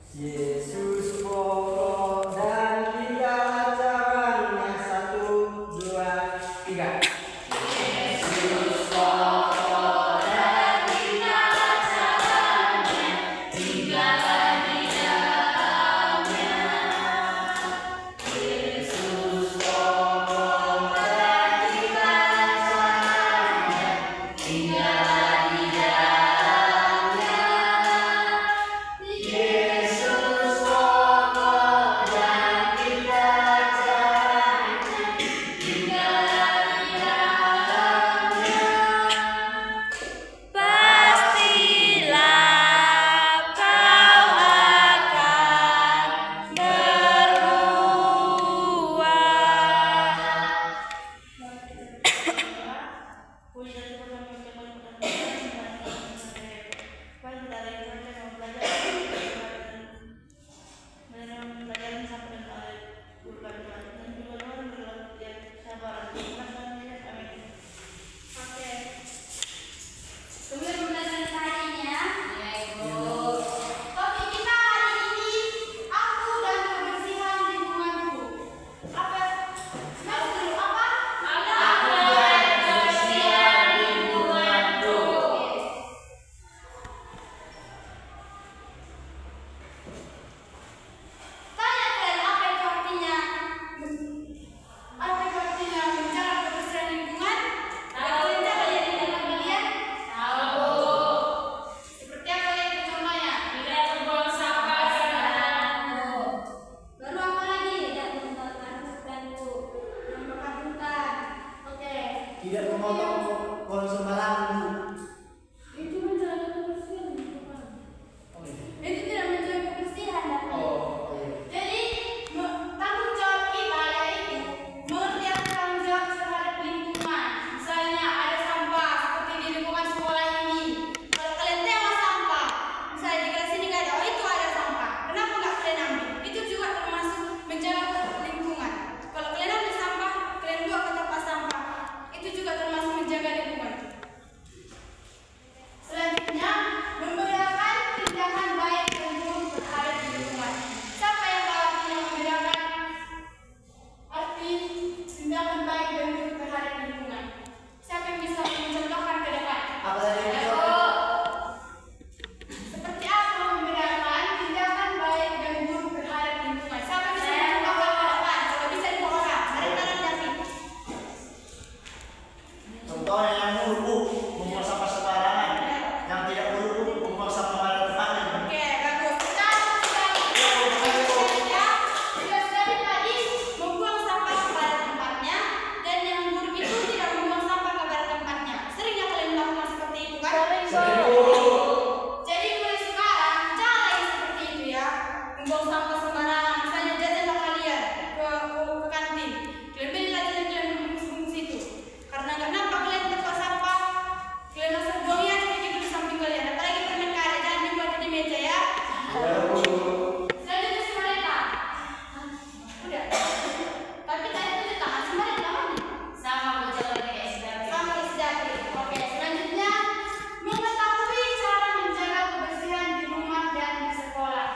Yesus pokok dan kita jalannya 1, 2, 3. Yesus pokok dan kita jalannya tinggalkan di dalamnya. Yesus pokok dan kita jalannya tinggalkan di dalamnya. Yesus pokok dan kita jalannya tinggalkan di dalamnya. Pastilah kau akan Kemudian pembelajaran harinya, topik kita hari ini aku dan kebersihan lingkunganku. Apa? Mas dulu apa? Aku dan kebersihan lingkunganku. Tanya kalian apa itu artinya? Apa itu artinya menjaga kebersihan lingkungan? Kalian tahu ya di dalam kalian? Seperti apa yang contohnya? Tidak membuang sampah sembarangan. Baru apa lagi? Tidak membakar hutan, Bu. Membakar hutan. Oke. Tidak memotong pohon sembarangan. Itu menjaga kebersihan lingkungan. Oh, iya. Itu tidak menjaga kebersihan, Pak. Oh, iya. Jadi tanggung jawab kita yaitu mengerti tanggung jawab terhadap lingkungan. Misalnya ada sampah seperti di lingkungan sekolah ini. Kalau kalian tengok sampah, misalnya di kelas ini nggak ada, oh itu ada sampah. Kenapa nggak kalian ambil? Itu juga termasuk menjaga lingkungan. Kalau kalian ambil sampah, kalian buang ke tempat sampah. Itu juga termasuk menjaga lingkungan. Selanjutnya, membedakan tindakan baik dan buruk terhadap lingkungan. Siapa yang tahu artinya membedakan arti tindakan baik dan buruk terhadap lingkungan? Siapa yang bisa mencontohkan ke depan? Apa tadi yang Ayo. Seperti apa membedakan tindakan baik dan buruk terhadap lingkungan? Siapa yang bisa mencontohkan ke depan? Kalau bisa dibawakan, ada tangan jati. Contohnya yang buruk membuang sampah sembarangan, yang tidak buruk membuang sampah pada tempatnya. Oke, bagus. Kita sudah tadi membuang sampah pada tempatnya, dan yang buruk itu tidak membuang sampah pada tempatnya. Seringnya kalian melakukan seperti itu kan? Jadi mulai sekarang jangan lagi seperti itu ya, membuang sampah sembarangan. Misalnya jajan kalian ke kantin, kalian beli jajan kalian bungkus-bungkus itu. Karena nggak nampak kalian tempat sampah, kalian langsung buangnya aja gitu di samping kalian. Apalagi permen karet jangan dibuat di meja ya. Selanjutnya si mereka. Udah. Tapi tadi itu tangan si mereka mana? Sama Isdaki. Oke, selanjutnya mengetahui cara menjaga kebersihan di rumah dan di sekolah.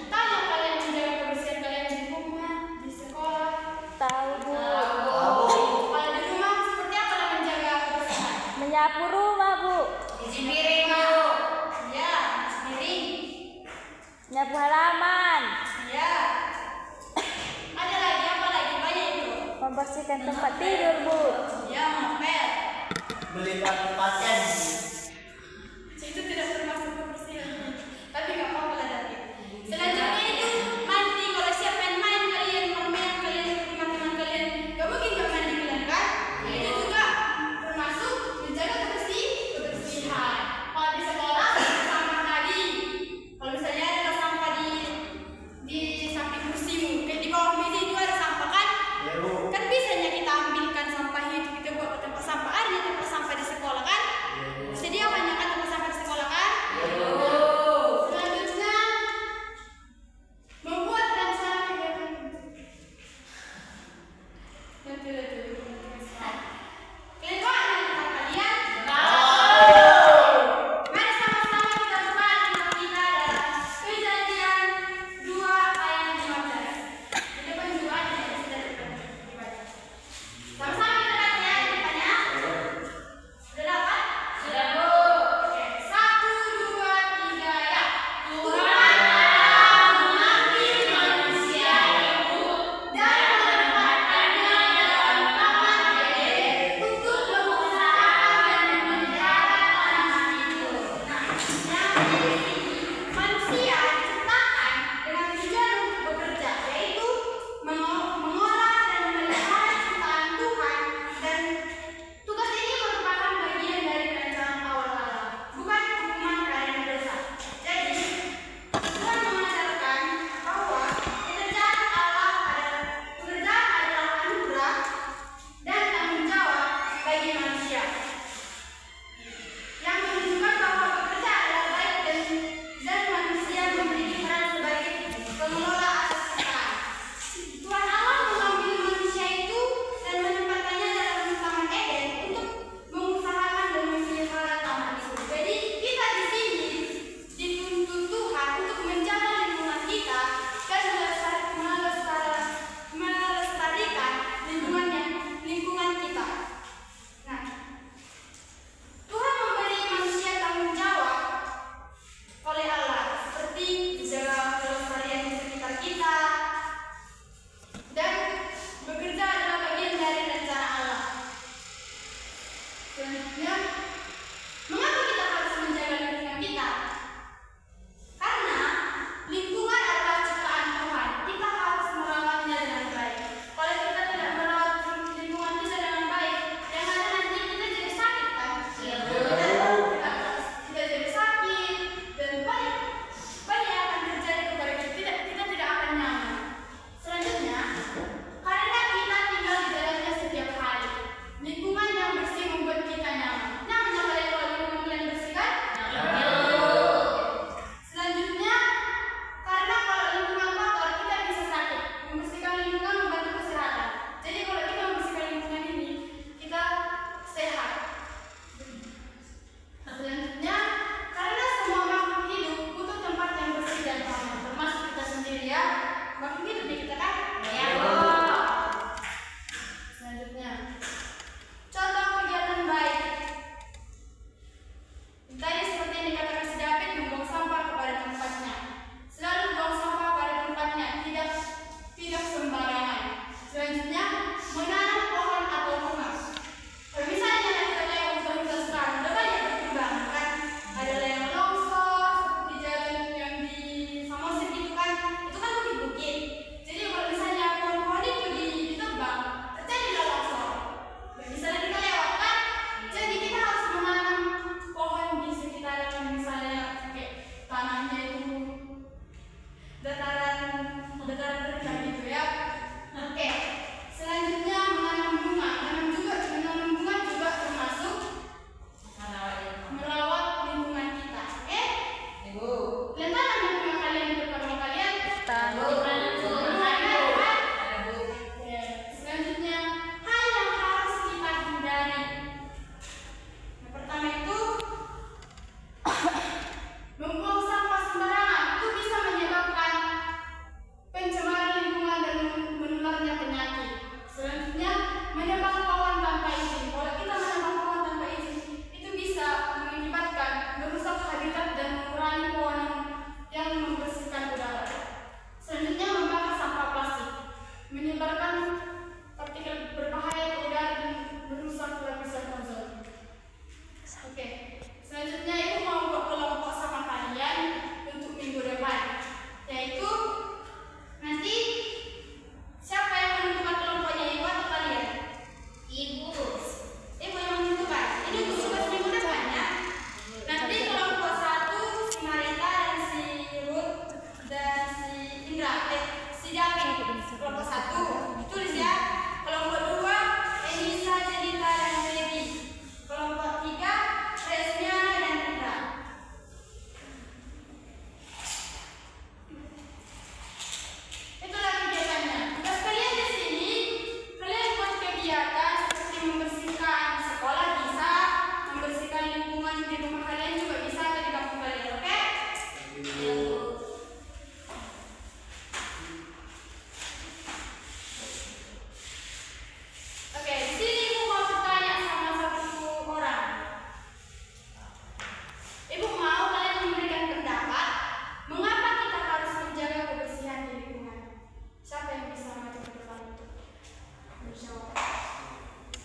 Tanya kalian menjaga kebersihan kalian di rumah, di sekolah. Tahu, Bu. Kalau di rumah seperti apa cara menjaga kebersihan? Menyapu rumah, Bu. Cuci piring, Bu. Ya, cuci piring. Menyapu halaman. Ya. Ada lagi apa lagi? Banyak itu. Membersihkan tempat tidur, Bu. Ya, ngepel. Belikan pakaian. Itu tidak termasuk kebersihan. Tapi nggak apa-apa lah nanti. Selanjutnya itu mandi. Kalau siapa yang main kalian, permainan kalian, teman-teman kalian, nggak mungkin nggak mandi kalian kan? Itu juga termasuk menjaga kebersihan. Kalau di sekolah sampah tadi. Kalau misalnya ada sampah di samping kursimu, kayak di bawah meja itu ada sampah kan? Ya, Bu. Kan bisanya kita ambilkan sampah itu kita buat ke tempat sampah. Ada tempat sampah di sekolah kan? Ya, Bu. Sedia dataran rendah gitu ya. Oke, selanjutnya menanam bunga. Menanam bunga juga termasuk merawat lingkungan kita. Oke? Kalian tanam bunga kalian di depan rumah kalian? Oke. Selanjutnya hal yang harus kita hindari. Yang pertama itu membuang sampah sembarangan. Itu bisa menyebabkan pencemaran lingkungan dan menularnya penyakit. Selanjutnya menebang pohon tanpa izin. Kalau kita menebang pohon tanpa izin, itu bisa mengakibatkan merusak habitat dan mengurangi pohon yang membersihkan udara. Selanjutnya membakar sampah plastik, menyebarkan partikel berbahaya ke udara dan merusak lapisan ozon. Oke, selanjutnya ibu mau buat kelompok sama kalian untuk minggu depan, yaitu nanti siapa yang menentukan kelompoknya, ibu atau kalian? Ibu yang menentukan. Ini untuk tugas minggu depan ya. Nanti kelompok 1 si Marita dan si Ruth dan si Indra, si David. Kelompok 1 tulis ya. Kelompok 2 Elisa, Jelita dan Baby. Kelompok 3 Resmiana dan Indra. Itulah kegiatannya. Tugas kalian di sini, kalian buat kegiatan seperti membersihkan sekolah bisa, membersihkan lingkungan di rumah kalian juga bisa, atau di kampung kalian, oke? Oke, di sini ibu mau bertanya sama satu orang. Ibu mau kalian memberikan pendapat mengapa kita harus menjaga kebersihan di lingkungan. Siapa yang bisa maju ke depan itu? Menjawab.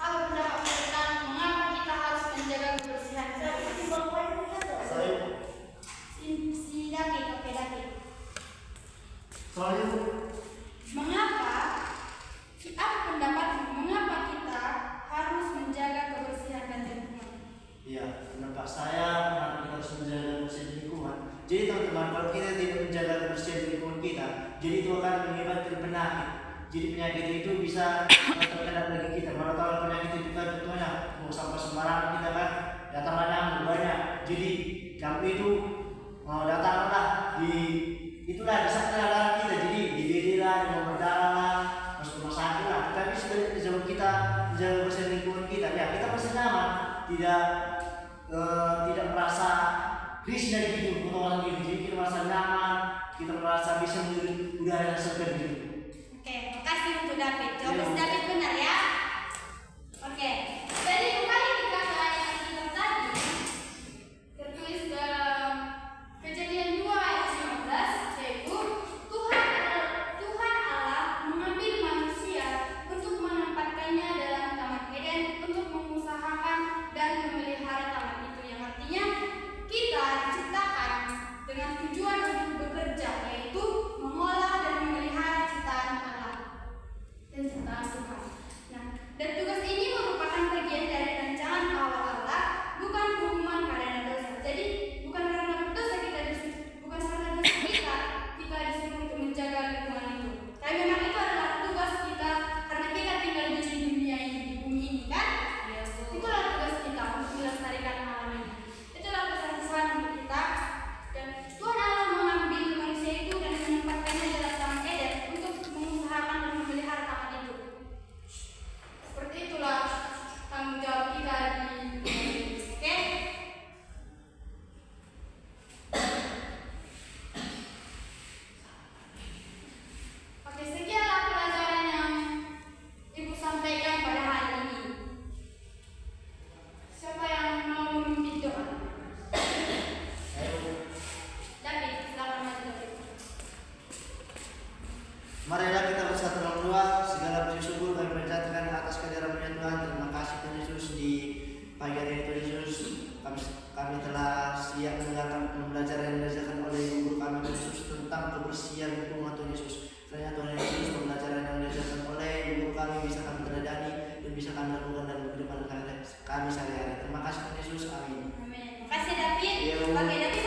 Apa pendapat tentang mengapa kita harus menjaga kebersihan? Saya Si David, oke David. soalnya Bu, Apa pendapatmu? Mengapa kita harus menjaga kebersihan dan lingkungan? iya, pendapat saya kenapa kita harus menjaga kebersihan lingkungan. Jadi teman-teman, kalau kita tidak menjaga kebersihan lingkungan kita, jadi itu akan menyebabkan penyakit. Jadi penyakit itu bisa terkena bagi kita. Kalau tahu penyakit itu kan contohnya buang sampah sembarangan kita kan datang nyamuk banyak. Jadi nyamuk itu datanglah itulah di sana kita. Jadi di BD lah, di berdarah lah, masuk rumah sakit lah. Tapi sebenarnya jauh kita menjaga kebersihan lingkungan kita, ya kita masih nyaman, tidak merasa risih dari hidup potongan gitu. Jadi kita merasa nyaman, kita merasa bisa menghirup udara yang segar gitu. Oke, makasih untuk David. Jawaban David benar ya. Oke, jadi kembali ke kata yang kita tadi tertulis dalam Kejadian 2 ayat 15, yaitu Tuhan Allah mengambil manusia untuk menempatkannya dalam taman Eden untuk mengusahakan dan memelihara taman itu, yang artinya kita diciptakan dengan tujuan untuk bekerja, yaitu mengolah dan memelihara ciptaan Allah dan ciptaan Tuhan. Nah, dan tugas ini merupakan bagian dari rancangan awal Allah, bukan hukuman karena dosa. Jadi bukan karena dosa kita disuruh untuk menjaga lingkungan itu. Tapi memang itu adalah tugas kita karena kita tinggal di dunia ini, di bumi ini kan? Itulah tugas kita untuk melestarikan alam ini. Itulah pesan-pesan untuk kita. Dan Tuhan Allah mengambil manusia itu dan menempatkannya dalam taman Eden untuk mengusahakan dan memelihara taman itu. Seperti itulah tanggung jawab kita di dunia ini. Oke? Oke, sekianlah pelajaran yang Ibu sampaikan pada hari ini. Siapa yang mau memimpin doa? David, silakan maju David. Marilah kita bersatu dalam doa. Segala puji syukur kami panjatkan atas kehadiran-Nya Tuhan. Terima kasih Tuhan Yesus, di pagi hari ini Tuhan Yesus kami telah siap mendengarkan pembelajaran yang diajarkan oleh guru kami Tuhan Yesus tentang kebersihan lingkungan Tuhan Yesus. Kiranya Tuhan Yesus pembelajaran yang diajarkan oleh guru kami bisa kami teladani dan bisa kami lakukan dalam kehidupan kami sehari-hari. Terima kasih Tuhan Yesus. Amin. Amin. Terima kasih David. Iya, Bu. Oke, David